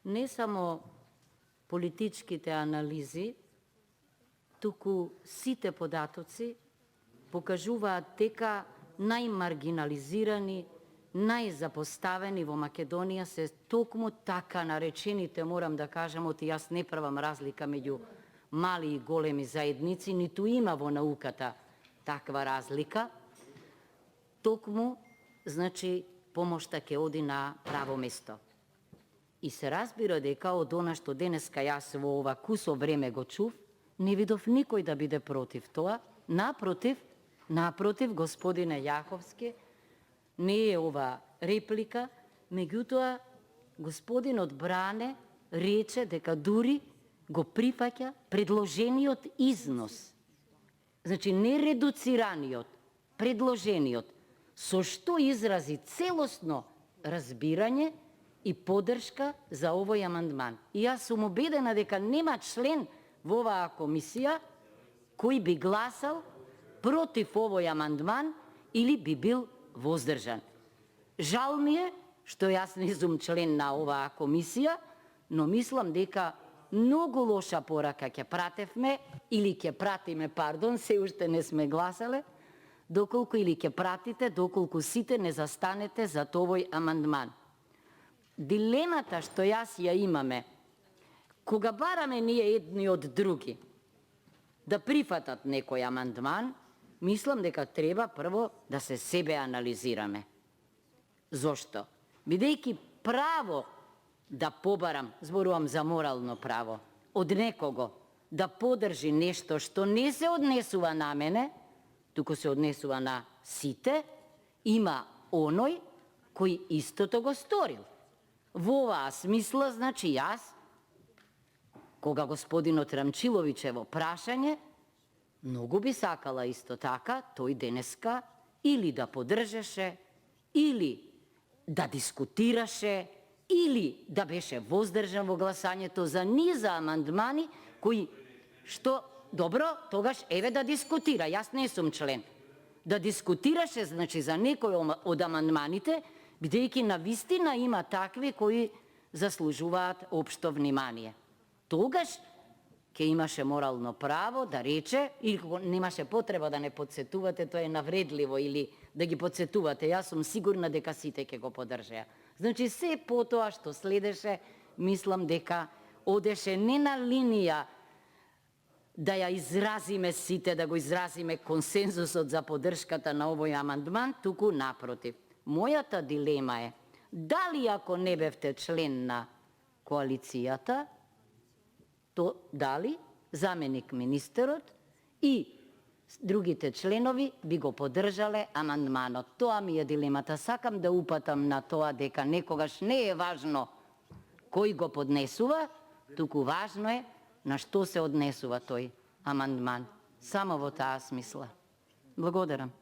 не само политичките анализи, туку сите податоци покажуваат дека најмаргинализирани, најзапоставени во Македонија се токму така наречените, морам да кажам, оти јас не правам разлика меѓу мали и големи заедници, ниту има во науката таква разлика, токму, значи, помошта ќе оди на право место. И се разбира дека од она што денеска јас во ова кусо време го чув, не видов никој да биде против тоа. Напротив, господине Јаховски, не е ова реплика, меѓутоа господинот Бране рече дека дури го прифаќа предложениот износ. Значи, не редуцираниот, предложениот, со што изрази целосно разбирање и поддршка за овој амандман. И јас сум убедена дека нема член во оваа комисија кој би гласал против овој амандман или би бил воздржан. Жал ми е што јас не сум член на оваа комисија, но мислам дека многу лоша порака ќе пратевме, или ќе пратиме, се уште не сме гласале, доколку или ќе пратите, доколку сите не застанете за овој амандман. Дилемата што јас ја имаме, кога бараме ние едни од други да прифатат некој амандман, мислам дека треба прво да се себе анализираме. Зошто? Бидејќи право да побарам, зборувам за морално право, од некого да поддржи нешто што не се однесува на мене, туку се однесува на сите, има оној кој истото го сторил. Во оваа смисла, значи јас, кога господинот Рамчиловичево прашање, многу би сакала исто така, тој денеска или да поддржеше, или да дискутираше, или да беше воздржан во гласањето за низа амандмани кои што добро, тогаш еве да дискутира, јас не сум член. Да дискутираше, значи, за некој од амандманите, бидејќи навистина има такви кои заслужуваат општо внимание. Тогаш ќе имаше морално право да рече, или немаше потреба да не подсетувате, тоа е навредливо, или да ги подсетувате. Јас сум сигурна дека сите ќе го поддржеа. Значи, се потоа што следеше, мислам дека одеше не на линија да ја изразиме сите, да го изразиме консензусот за поддршката на овој амандман, туку напротив. Мојата дилема е, дали ако не бевте член на коалицијата, то дали заменик министерот и другите членови би го поддржале амандманот. Тоа ми е дилемата. Сакам да упатам на тоа дека некогаш не е важно кој го поднесува, туку важно е на што се однесува тој амандман. Само во таа смисла. Благодарам.